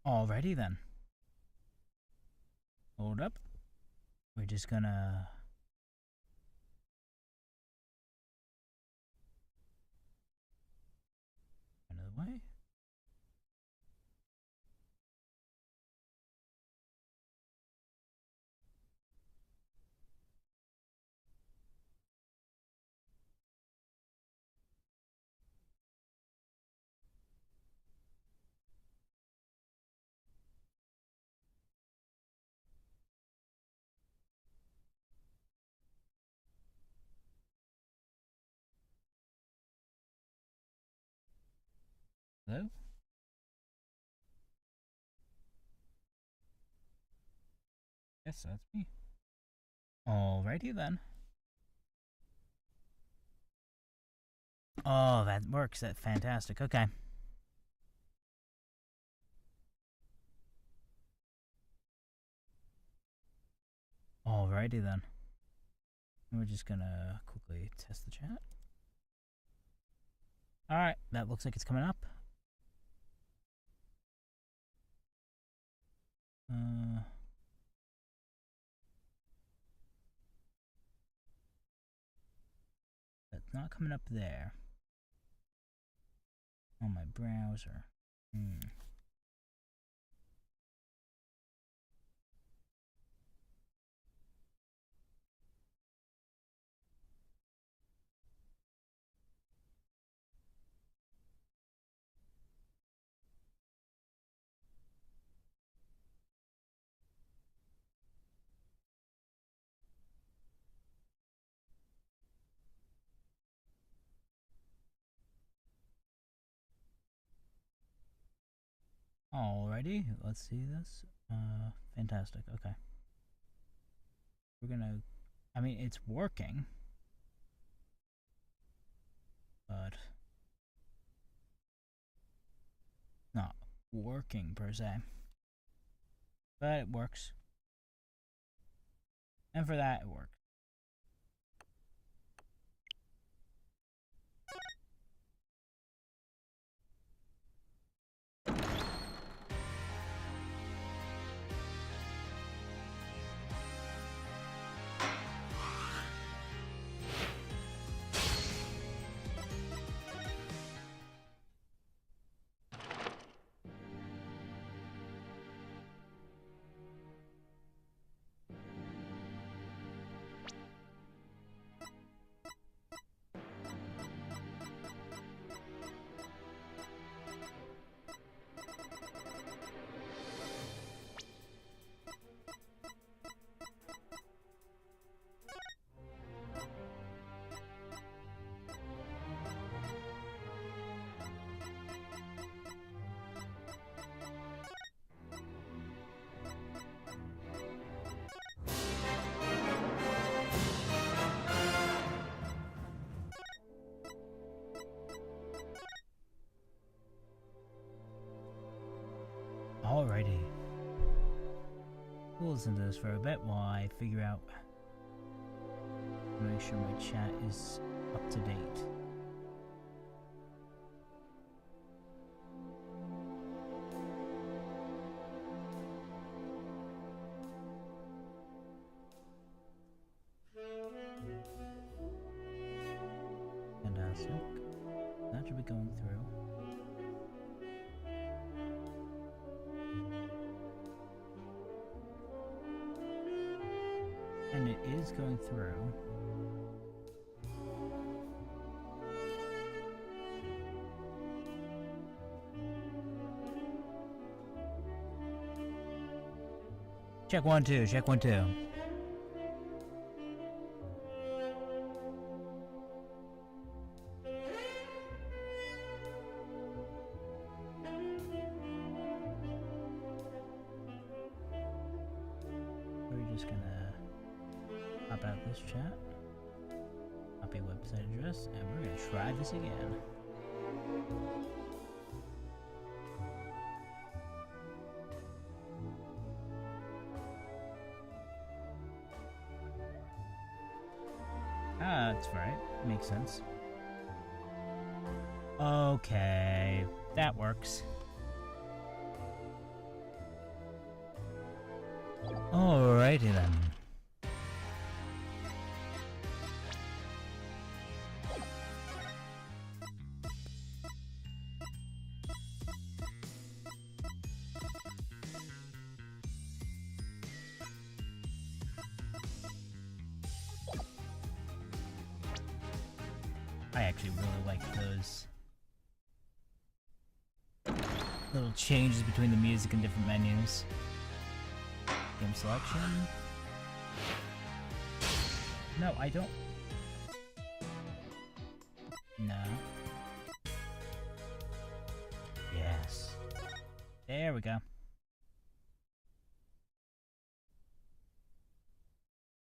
Alrighty then. Hold up. We're just gonna... another way. Hello? Yes, that's me. Alrighty then. Oh, that works. That's fantastic. Okay. Alrighty then. We're just gonna quickly test the chat. Alright, that looks like it's coming up. That's not coming up there. On my browser. Alrighty, let's see this. Fantastic. Okay. We're gonna... I mean, it's working. But... not working, per se. But it works. And for that, it works. Alrighty. We'll listen to this for a bit while I figure out... make sure my chat is up to date. Fantastic. That should be going through. And it is going through. Check 1 2, check 1 2. We're just gonna pop out this chat, copy website address, and we're gonna try this again. Ah, that's right. Makes sense. Okay, that works. Alrighty then. I actually really like those little changes between the music and different menus. Game selection. No, I don't. No. Yes. There we go.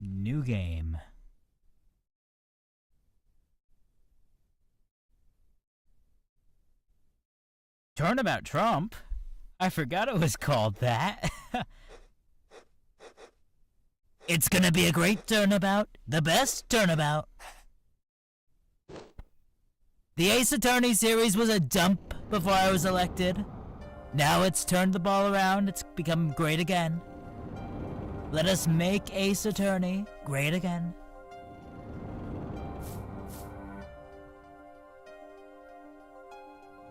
New game. Turnabout Trump? I forgot it was called that. It's gonna be a great turnabout. The best turnabout. The Ace Attorney series was a dump before I was elected. Now it's turned the ball around. It's become great again. Let us make Ace Attorney great again.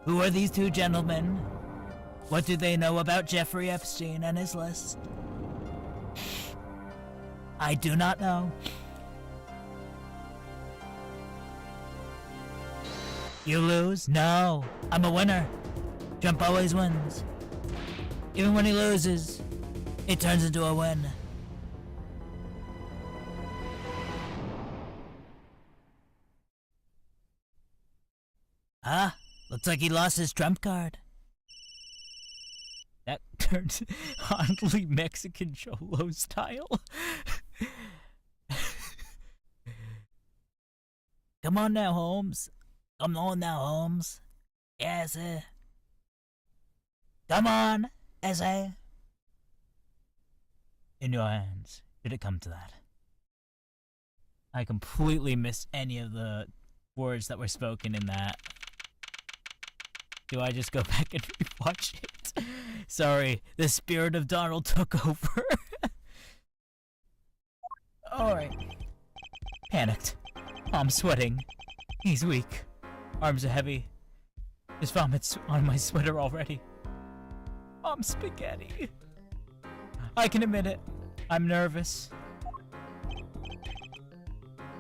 Who are these two gentlemen? What do they know about Jeffrey Epstein and his list? I do not know. You lose? No, I'm a winner. Trump always wins. Even when he loses, it turns into a win. Ah, looks like he lost his trump card. That turns oddly Mexican Cholo style. Come on now, Holmes. Come on now, Holmes. Yes, sir. Come on, S.A. In your hands. Did it come to that? I completely missed any of the words that were spoken in that. Do I just go back and rewatch it? Sorry, the spirit of Donald took over. Alright. Panicked. I'm sweating. He's weak. Arms are heavy. His vomit's on my sweater already. I'm spaghetti. I can admit it. I'm nervous.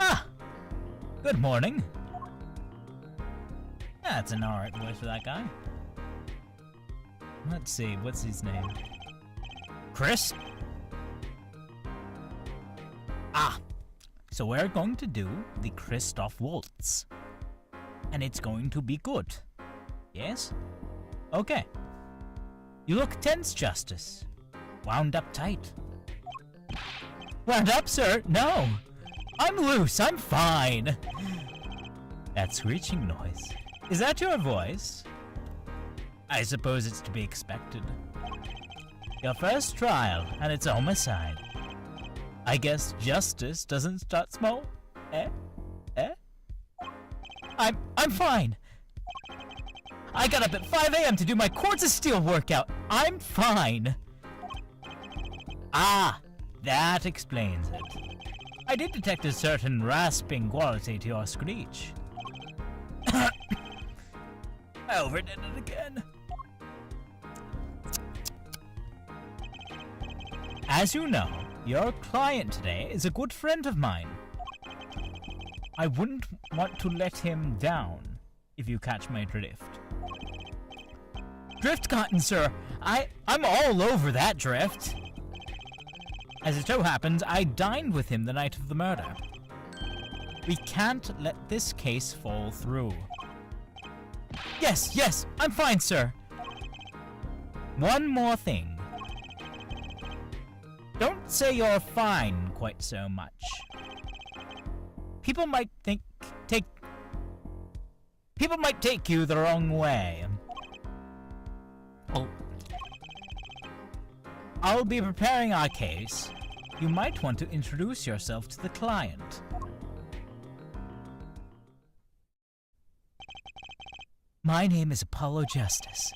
Ah! Good morning. That's an alright voice for that guy. Let's see, what's his name? Chris? Ah! So we're going to do the Christoph Waltz. And it's going to be good. Yes? Okay. You look tense, Justice. Wound up tight. Wound up, sir? No! I'm loose, I'm fine! That screeching noise. Is that your voice? I suppose it's to be expected. Your first trial, and it's homicide. I guess justice doesn't start small? Eh? Eh? I'm fine! I got up at 5 a.m. to do my Quartz of Steel workout. I'm fine. Ah, that explains it. I did detect a certain rasping quality to your screech. I overdid it again. As you know, your client today is a good friend of mine. I wouldn't want to let him down, if you catch my drift. Drift cotton, sir. I'm all over that drift. As it so happens, I dined with him the night of the murder. We can't let this case fall through. Yes, I'm fine, sir. One more thing. Don't say you're fine quite so much. People might take you the wrong way. Oh. I'll be preparing our case. You might want to introduce yourself to the client. My name is Apollo Justice.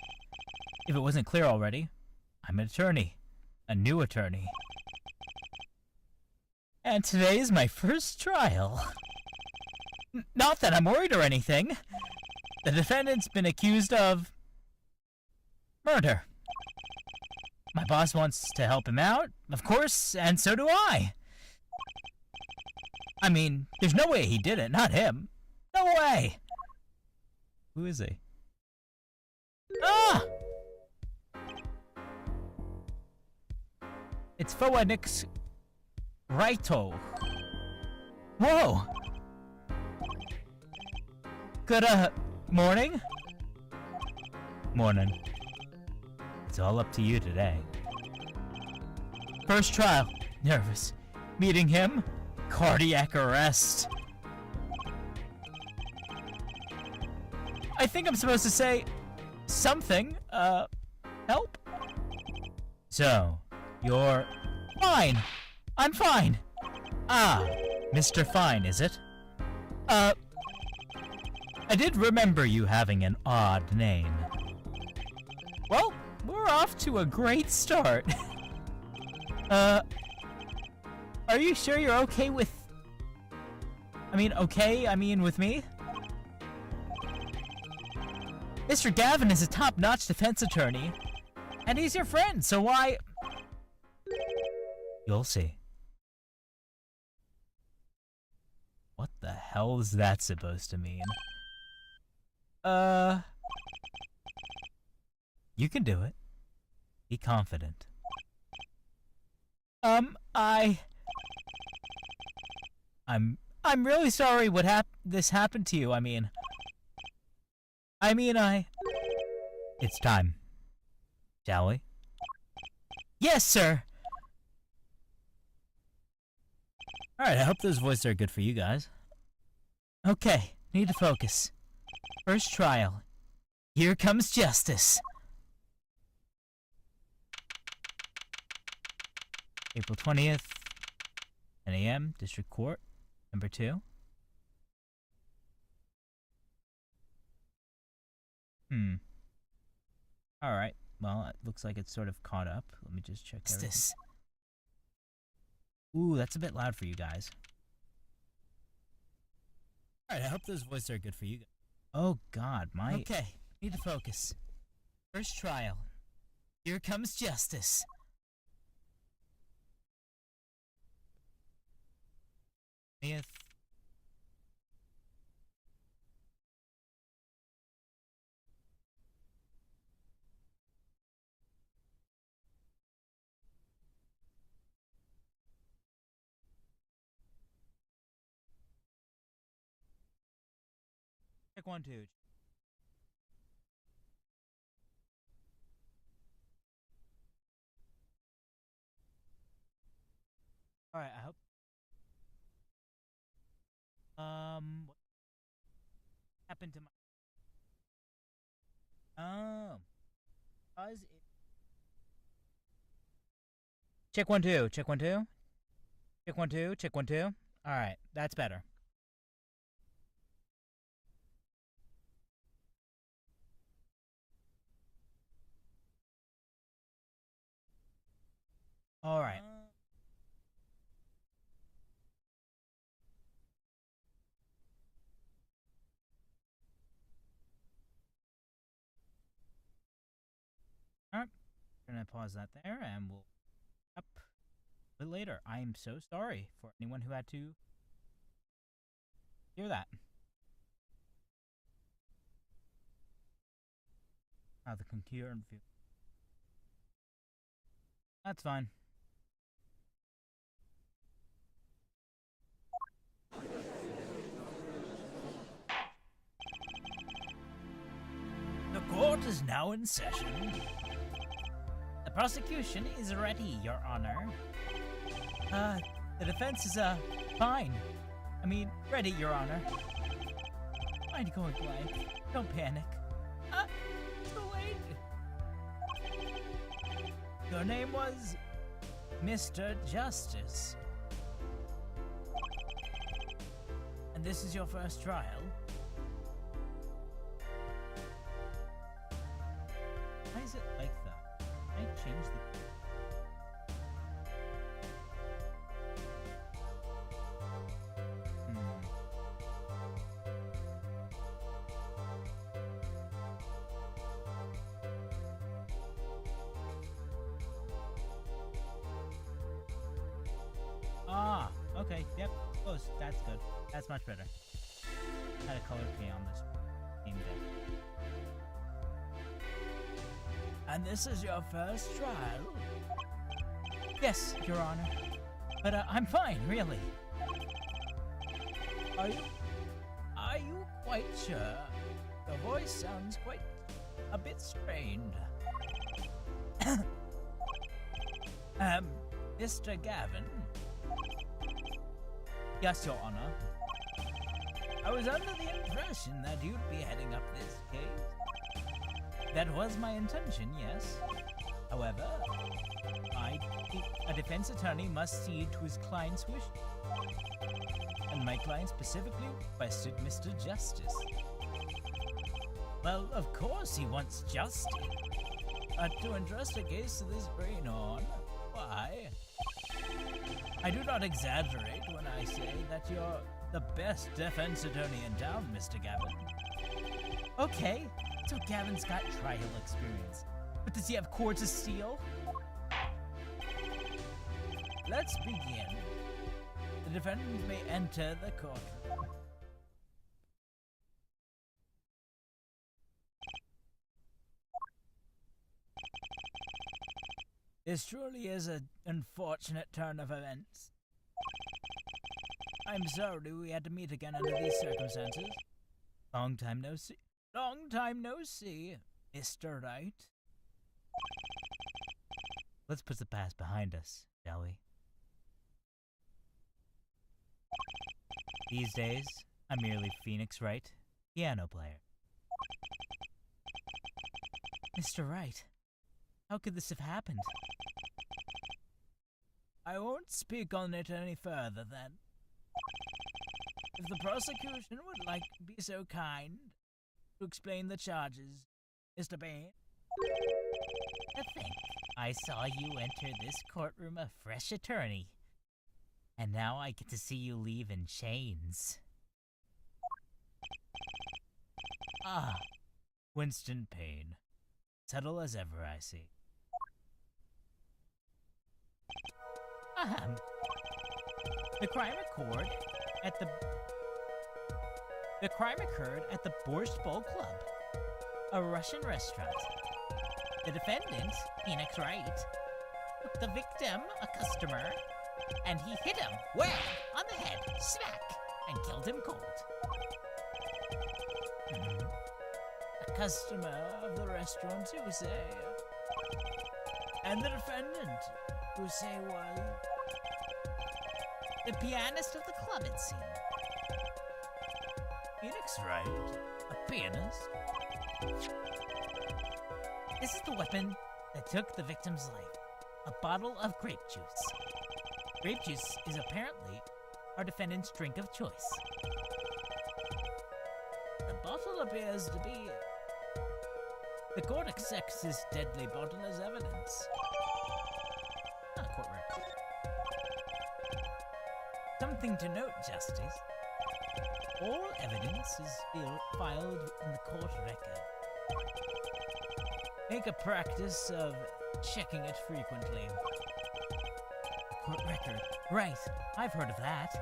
If it wasn't clear already, I'm an attorney. A new attorney. And today is my first trial. Not that I'm worried or anything. The defendant's been accused of murder. My boss wants to help him out, of course, and so do I. I mean, there's no way he did it, not him. No way! Who is he? Ah! It's Phoenix Raito. Whoa! Good, morning? Morning. It's all up to you today. First trial. Nervous. Meeting him? Cardiac arrest. I think I'm supposed to say something. Help? So, you're fine. I'm fine. Ah, Mr. Fine, is it? I did remember you having an odd name. Well, we're off to a great start. Are you sure you're okay with... I mean with me? Mr. Gavin is a top-notch defense attorney, and he's your friend, so why... You'll see. What the hell is that supposed to mean? You can do it. Be confident. I'm really sorry this happened to you. It's time. Shall we? Yes, sir! Alright, I hope those voices are good for you guys. Okay, need to focus. First trial. Here comes justice. April 20th, 10 a.m., District Court, number 2. Alright, well, it looks like it's sort of caught up. Let me just check everything. Ooh, that's a bit loud for you guys. Alright, I hope those voices are good for you guys. Oh god, Okay, need to focus. First trial. Here comes justice. Check 1, 2. Alright, I hope... What happened to my... Oh. Check 1, 2. Check 1, 2. Check 1, 2. Check 1, 2. Alright, that's better. Alright. Alright. Gonna pause that there and we'll up a bit later. I am so sorry for anyone who had to hear that. The concurrent view. That's fine. The court is now in session. The prosecution is ready, Your Honor. The defense is, fine. Ready, Your Honor. Mind going blank. Don't panic. Too late. Your name was Mr. Justice. And this is your first trial? Why is it like that? Can I change the... Okay, yep, close. That's good. That's much better. Had a color P on this game deck. And this is your first trial? Yes, Your Honor. But I'm fine, really. Are you quite sure? Your voice sounds quite a bit strained. Mr. Gavin? Yes, Your Honor. I was under the impression that you'd be heading up this case. That was my intention, yes. However, a defense attorney must cede to his client's wish. And my client specifically requested Mr. Justice. Well, of course he wants justice. To entrust a case to this greenhorn, why? I do not exaggerate when I say that you're the best defense attorney in town, Mr. Gavin. Okay, so Gavin's got trial experience. But does he have court of steel? Let's begin. The defendant may enter the courtroom. This truly is an unfortunate turn of events. I'm sorry we had to meet again under these circumstances. Long time no see. Long time no see, Mr. Wright. Let's put the past behind us, shall we? These days, I'm merely Phoenix Wright, piano player. Mr. Wright, how could this have happened? I won't speak on it any further, then. If the prosecution would like to be so kind to explain the charges, Mr. Bain. To think I saw you enter this courtroom a fresh attorney, and now I get to see you leave in chains. Ah, Winston Payne. Subtle as ever, I see. The crime occurred at the Borscht Bowl Club, a Russian restaurant. The defendant, Phoenix Wright, took the victim, a customer, and he hit him, wham, on the head, smack, and killed him cold. A customer of the restaurant, you say? And the defendant, you say, was the pianist of the club, it seemed. Phoenix Wright, a pianist? This is the weapon that took the victim's life, a bottle of grape juice. Grape juice is apparently our defendant's drink of choice. The bottle appears to be... The court accepts this deadly bottle as evidence. Not a court record. Something to note, Justice. All evidence is filed in the court record. Make a practice of checking it frequently. Court record. Right, I've heard of that.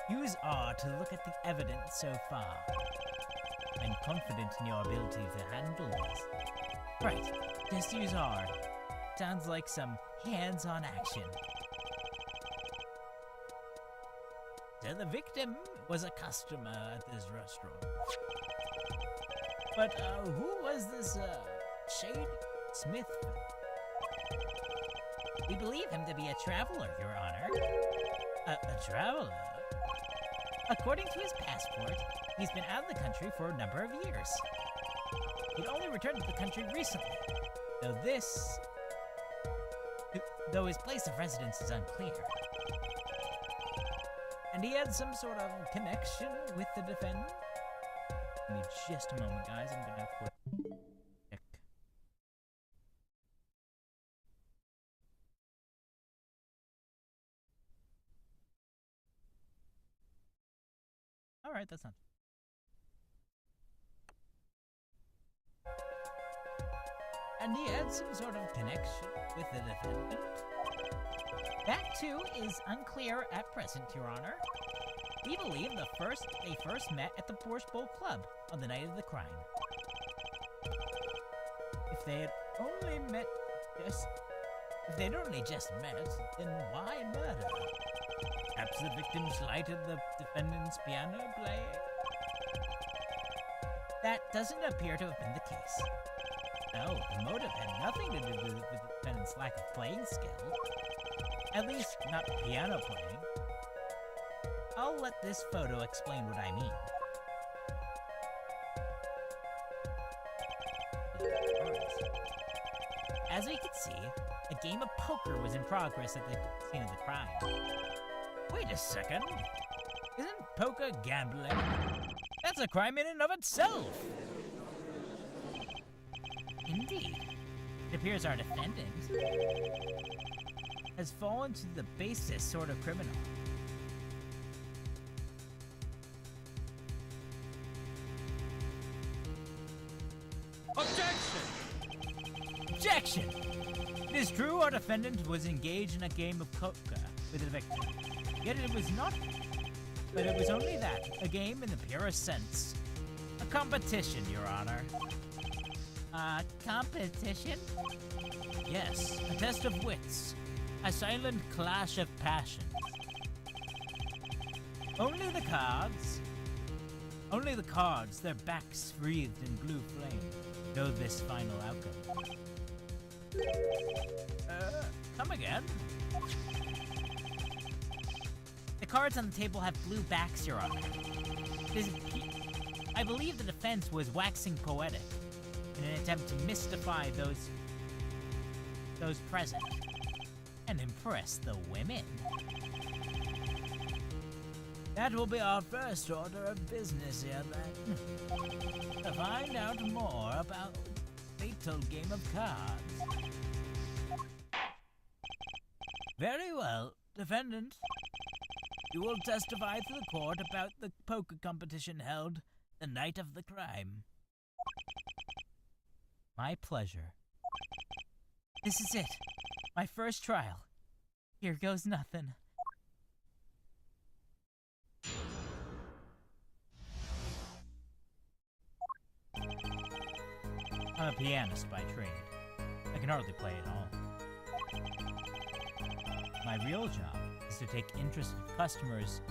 Use R to look at the evidence so far. I'm confident in your ability to handle this. Right, just use R. Sounds like some hands-on action. So the victim was a customer at this restaurant. But who was this Shade Smith? We believe him to be a traveler, Your Honor. A traveler? According to his passport, he's been out of the country for a number of years. He only returned to the country recently, though his place of residence is unclear. And he had some sort of connection with the defendant? Give me just a moment, guys. I'm gonna quick check. Alright, that's not... And he had some sort of connection with the defendant? That too is unclear at present, Your Honor. We believe they first met at the Borscht Bowl Club on the night of the crime. If they'd only just met, then why murder? Perhaps the victim slighted the defendant's piano playing? That doesn't appear to have been the case. No, the motive had nothing to do with the defendant's lack of playing skill. At least, not piano playing. I'll let this photo explain what I mean. As we could see, a game of poker was in progress at the scene of the crime. Wait a second. Isn't poker gambling? That's a crime in and of itself! Indeed. It appears our defendant has fallen to the basest sort of criminal. Objection! It is true our defendant was engaged in a game of poker with the victim. Yet it was not. But it was only that, a game in the purest sense. A competition, Your Honor. Competition? Yes, a test of wits. A silent clash of passions. Only the cards, their backs wreathed in blue flame, know this final outcome. Come again? The cards on the table have blue backs, Your Honor. I believe the defense was waxing poetic in an attempt to mystify those present and impress the women. That will be our first order of business here, then. To find out more about the fatal game of cards. Very well, defendant. You will testify to the court about the poker competition held the night of the crime. My pleasure. This is it. My first trial. Here goes nothing. I'm a pianist by trade. I can hardly play at all. My real job is to take interested customers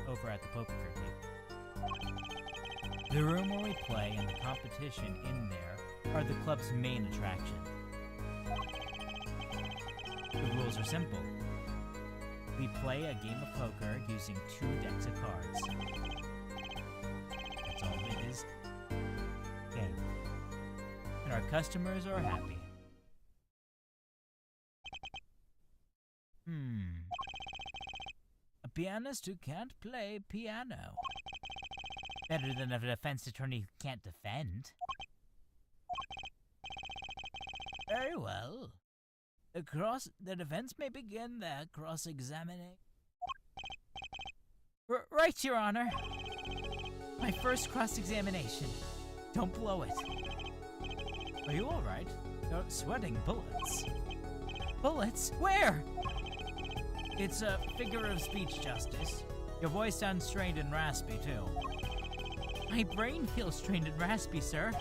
over at the poker table. The room where we play and the competition in there are the club's main attraction. The rules are simple. We play a game of poker using 2 decks of cards. That's all it is. Game. And our customers are happy. A pianist who can't play piano. Better than a defense attorney who can't defend. Very well. The defense may begin their cross-examining. Right, Your Honor. My first cross-examination. Don't blow it. Are you all right? You're sweating bullets. Bullets? Where? It's a figure of speech, Justice. Your voice sounds strained and raspy, too. My brain feels strained and raspy, sir.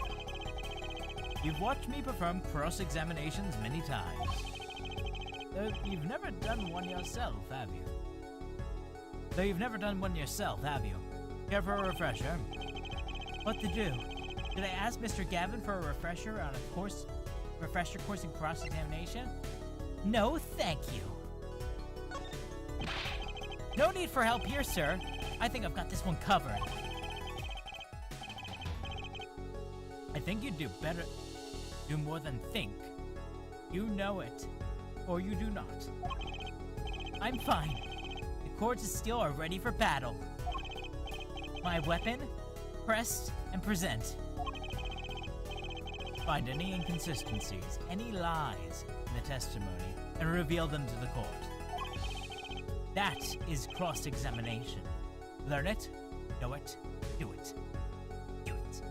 You've watched me perform cross-examinations many times. Though you've never done one yourself, have you? Care for a refresher? What to do? Did I ask Mr. Gavin for a refresher on a refresher course in cross-examination? No, thank you. No need for help here, sir. I think I've got this one covered. I think you'd do more than think. You know it, or you do not. I'm fine. The cords of steel are ready for battle. My weapon, press and present. Find any inconsistencies, any lies in the testimony, and reveal them to the court. That is cross-examination. Learn it, know it, do it. Do it.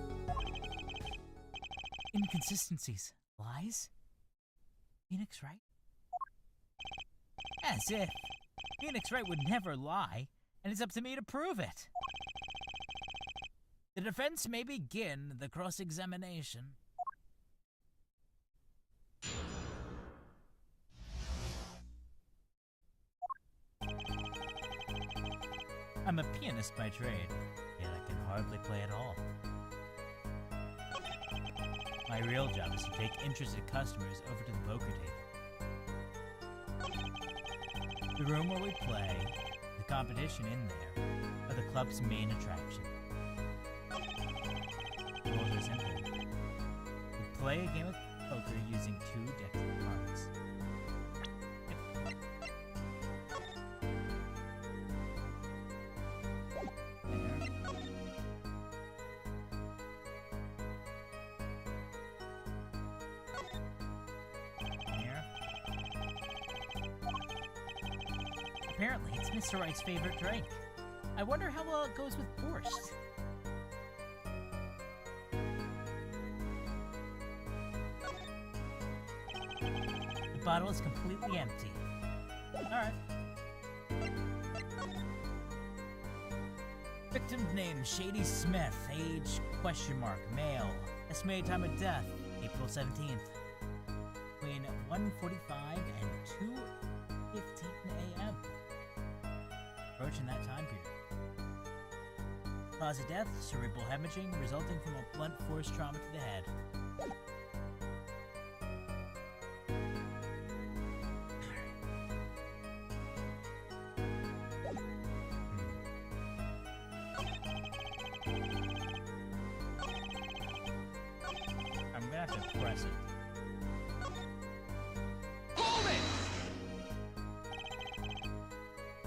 Inconsistencies, lies? Phoenix, right? As if Phoenix Wright would never lie, and it's up to me to prove it. The defense may begin the cross-examination. I'm a pianist by trade, yet I can hardly play at all. My real job is to take interested customers over to the poker table. The room where we play, the competition in there, are the club's main attraction. The rules are simple. We play a game of poker using 2 decks of cards. Apparently, it's Mr. Wright's favorite drink. I wonder how well it goes with borscht. The bottle is completely empty. Alright. Victim name, Shady Smith. Age, ? Male. Estimated time of death, April 17th. Between 1:45 and 2:15 a.m. Approaching that time period. Cause of death, cerebral hemorrhaging resulting from a blunt force trauma to the head. I'm gonna have to press it. Hold it!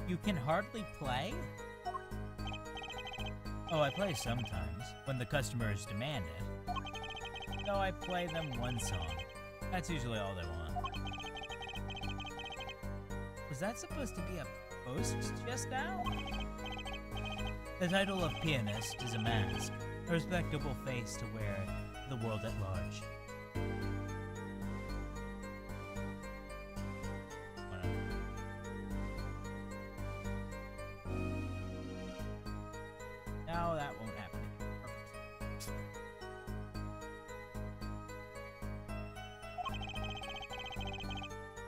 You can hardly play? Oh, I play sometimes, when the customers demand it. Though I play them one song. That's usually all they want. Was that supposed to be a post just now? The title of pianist is a mask, a respectable face to wear to the world at large. No, that won't happen again. Perfect.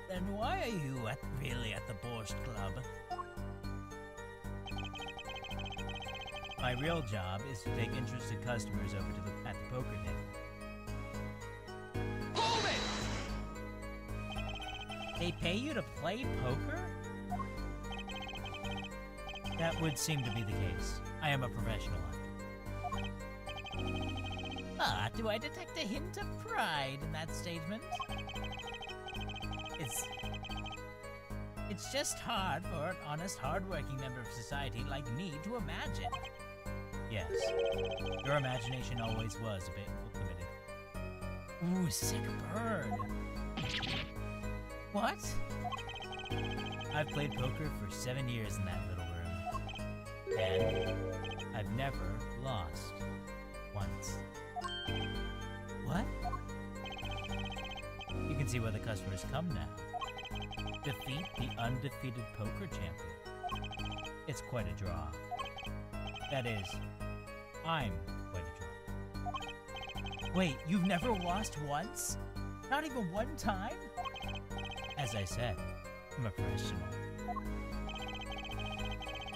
Then why are you really at the Borscht Club? My real job is to take interested customers over to at the poker table. Hold it! They pay you to play poker? That would seem to be the case. I am a professional. Ah, do I detect a hint of pride in that statement? It's just hard for an honest, hard-working member of society like me to imagine. Yes, your imagination always was a bit limited. Ooh, sick burn. What? I've played poker for 7 years in that little room. And I've never lost once. What? You can see why the customers come now. Defeat the undefeated poker champion. It's quite a draw. That is, I'm quite a draw. Wait, you've never lost once? Not even one time? As I said, I'm a professional.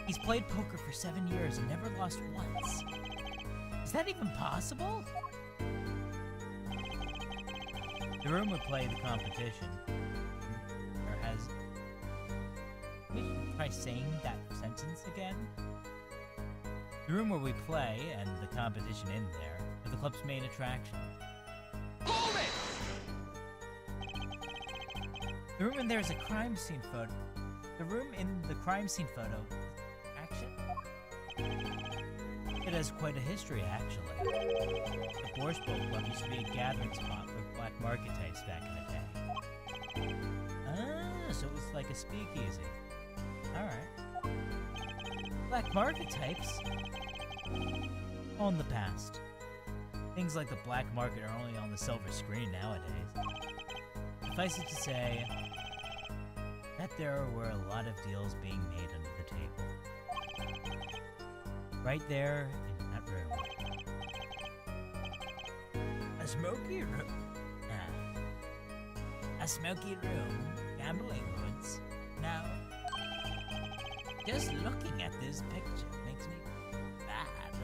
He's played poker for 7 years and never lost once. Is that even possible? The room would play the competition. Or has... Maybe try saying that sentence again? The room where we play and the competition in there are the club's main attraction. Hold it! The room in there is a crime scene photo. The room in the crime scene photo... It has quite a history, actually. The Borscht Bowl Club used to be a gathering spot for black market types back in the day. Ah, so it was like a speakeasy. Alright. Black market types? All in the past. Things like the black market are only on the silver screen nowadays. Suffice it to say, bet there were a lot of deals being made under the table. Right there in that room. A smoky room. A smoky room, gambling woods. Now, just looking at this picture makes me bad.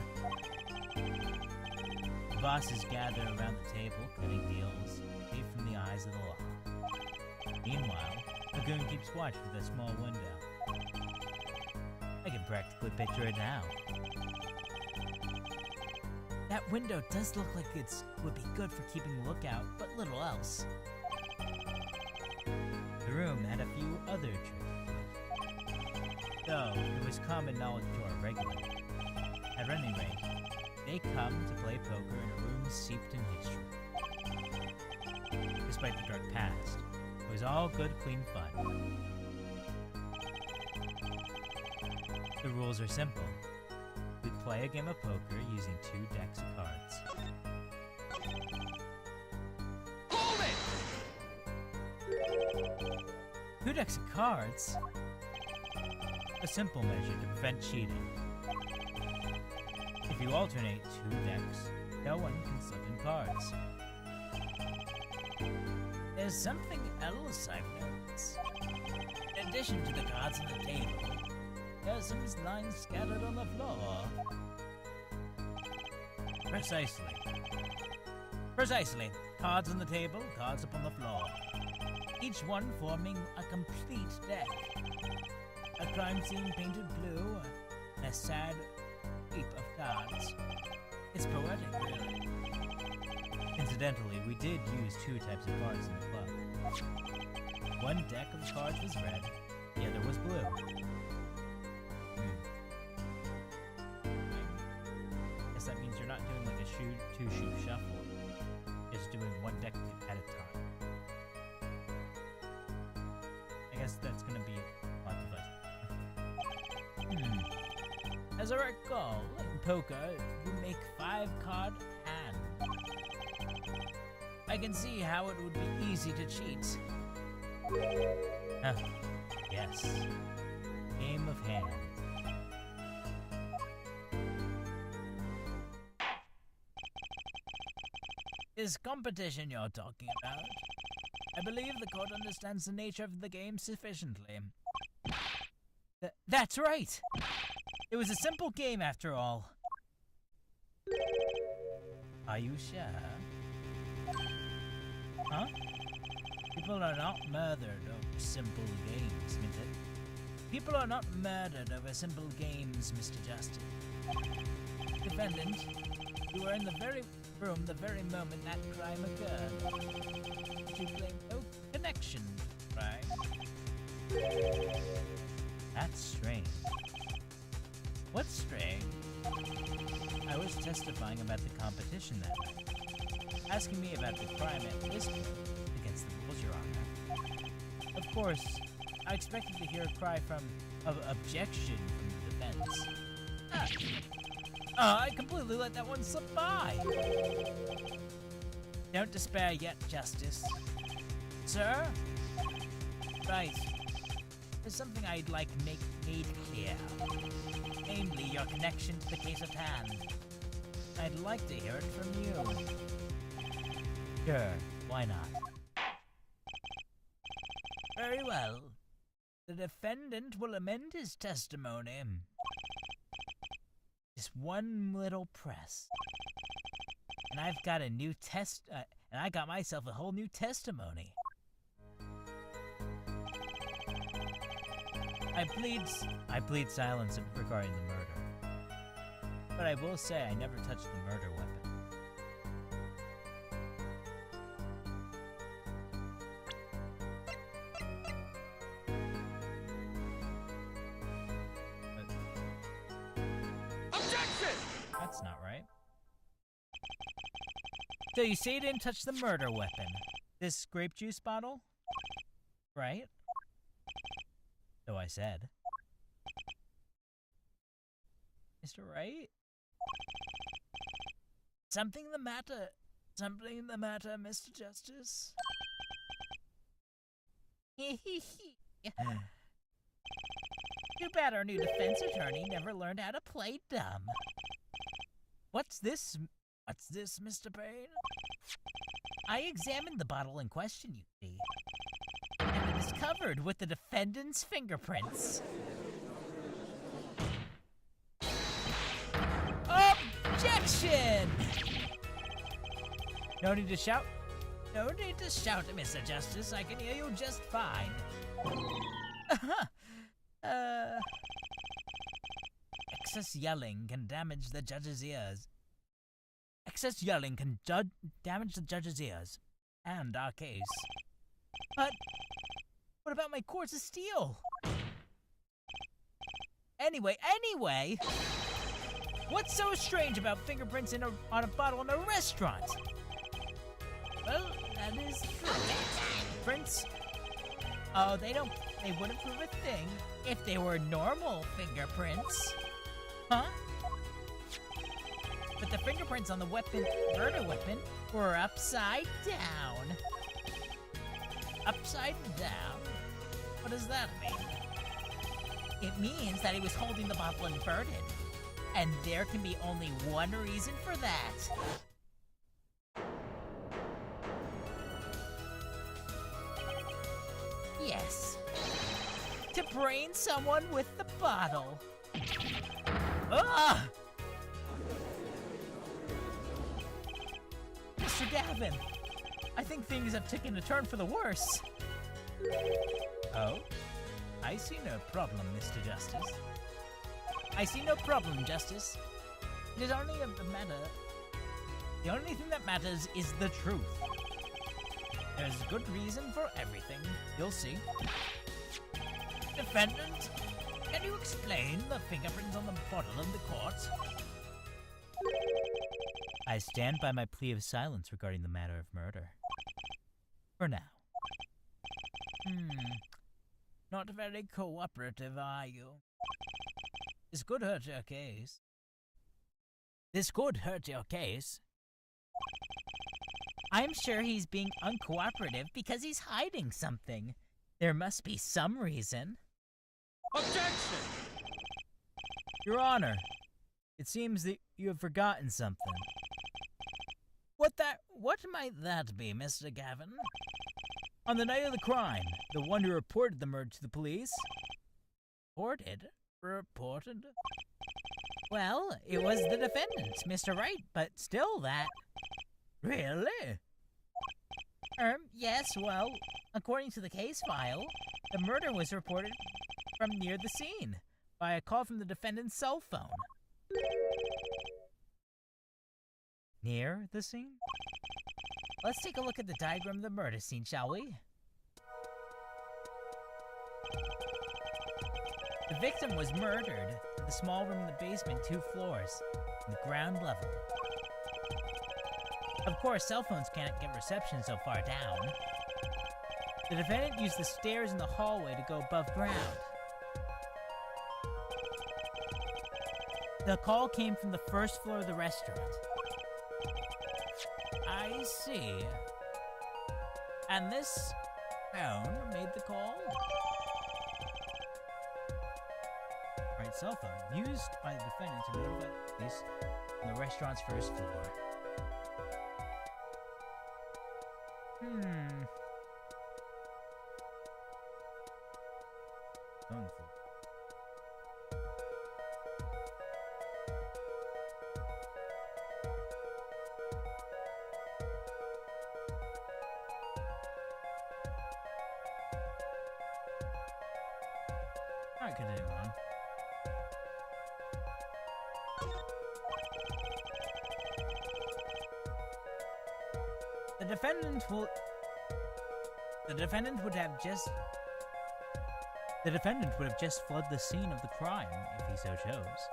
The bosses gather around the table, cutting deals, safe from the eyes of the law. Meanwhile, Lagoon keeps watch with a small window. I can practically picture it now. That window does look like it would be good for keeping a lookout, but little else. The room had a few other tricks, though it was common knowledge to our regulars. At any rate, they come to play poker in a room steeped in history. Despite the dark past, it was all good, clean fun. The rules are simple. We play a game of poker using 2 decks of cards. Hold it! 2 decks of cards? A simple measure to prevent cheating. If you alternate 2 decks, no one can slip in cards. There's something else I've noticed. In addition to the cards on the table, there are some lines scattered on the floor. Precisely. Precisely. Cards on the table, cards upon the floor. Each one forming a complete deck. A crime scene painted blue, and a sad heap of cards. It's poetic, really. Incidentally, we did use 2 types of cards in the club. One deck of cards was red, the other was blue. I guess that means you're not doing like a 2-shoe shuffle. Just doing 1 deck at a time. I guess that's gonna be a lot of us. As I recall, in poker, you make 5-card hand. I can see how it would be easy to cheat. Ah, yes. Game of hand. This competition you're talking about, I believe the court understands the nature of the game sufficiently. That's right! It was a simple game after all. Are you sure? Huh? People are not murdered over simple games, Minted. People are not murdered over simple games, Mr. Justice. Defendant, you were in the very room the very moment that crime occurred. But you claim no connection to the crime. That's strange. What's strange? I was testifying about the competition that night. Asking me about the crime at this point, against the rules, Your Honor. Of course, I expected to hear a cry of objection from the defense. I completely let that one slip by. Don't despair yet, Justice. Sir? Right. There's something I'd like made clear. Namely, your connection to the case at hand. I'd like to hear it from you. Sure, why not? Very well. The defendant will amend his testimony. Just one little press. And I've got a new and I got myself a whole new testimony. I plead silence regarding the murder. But I will say I never touched the murder weapon. That's not right. So you say you didn't touch the murder weapon. This grape juice bottle? Right? So I said. Mr. Wright? Something the matter? Something the matter, Mr. Justice? Too bad our new defense attorney never learned how to play dumb. What's this, Mr. Payne? I examined the bottle in question, you see, and it is covered with the defendant's fingerprints. Objection! No need to shout. No need to shout, Mr. Justice. I can hear you just fine. Excess yelling can damage the judge's ears. Excess yelling can damage the judge's ears and our case. But what about my cords of steel? Anyway, what's so strange about fingerprints on a bottle in a restaurant? Well, that is true. Prints? Oh, they wouldn't prove a thing if they were normal fingerprints. Huh? But the fingerprints on the murder weapon, were upside down. Upside down? What does that mean? It means that he was holding the bottle inverted. And there can be only one reason for that. Yes. To brain someone with the bottle. Ugh! Mr. Gavin, I think things have taken a turn for the worse. Oh? I see no problem, Mr. Justice. I see no problem, Justice. It is only of the matter. The only thing that matters is the truth. There's good reason for everything. You'll see. Defendant, can you explain the fingerprints on the bottle in the court? I stand by my plea of silence regarding the matter of murder. For now. Not very cooperative, are you? This could hurt your case. This could hurt your case. I'm sure he's being uncooperative because he's hiding something. There must be some reason. Objection! Your Honor, it seems that you have forgotten something. What might that be, Mr. Gavin? On the night of the crime, the one who reported the murder to the police? Reported? Well, it was the defendant, Mr. Wright, but still that... Really? Yes, well, according to the case file, the murder was reported from near the scene by a call from the defendant's cell phone. Near the scene? Let's take a look at the diagram of the murder scene, shall we? The victim was murdered in the small room in the basement, 2 floors, on the ground level. Of course, cell phones can't get reception so far down. The defendant used the stairs in the hallway to go above ground. The call came from the first floor of the restaurant. I see. And this phone made the call? Right, cell phone used by the defendant to notify the police on the restaurant's first floor. Going for it. Alright, continue on. The defendant would have just fled the scene of the crime if he so chose.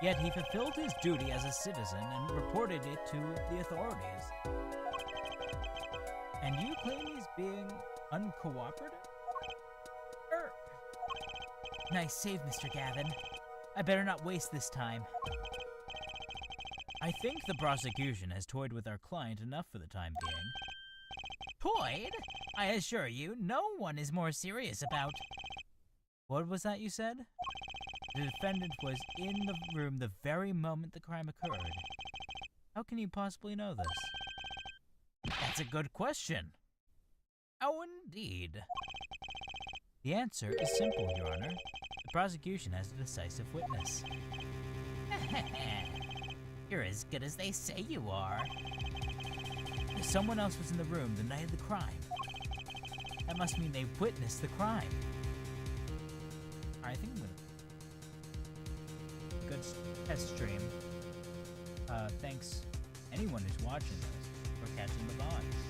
Yet he fulfilled his duty as a citizen and reported it to the authorities. And you claim he's being uncooperative? Nice save, Mr. Gavin. I better not waste this time. I think the prosecution has toyed with our client enough for the time being. Toyed? I assure you, no one is more serious about... What was that you said? The defendant was in the room the very moment the crime occurred. How can you possibly know this? That's a good question. Oh, indeed. The answer is simple, Your Honor. The prosecution has a decisive witness. You're as good as they say you are. If someone else was in the room the night of the crime, that must mean they witnessed the crime. Alright, I think I'm gonna... Good test stream. Thanks anyone who's watching this for catching the vibes.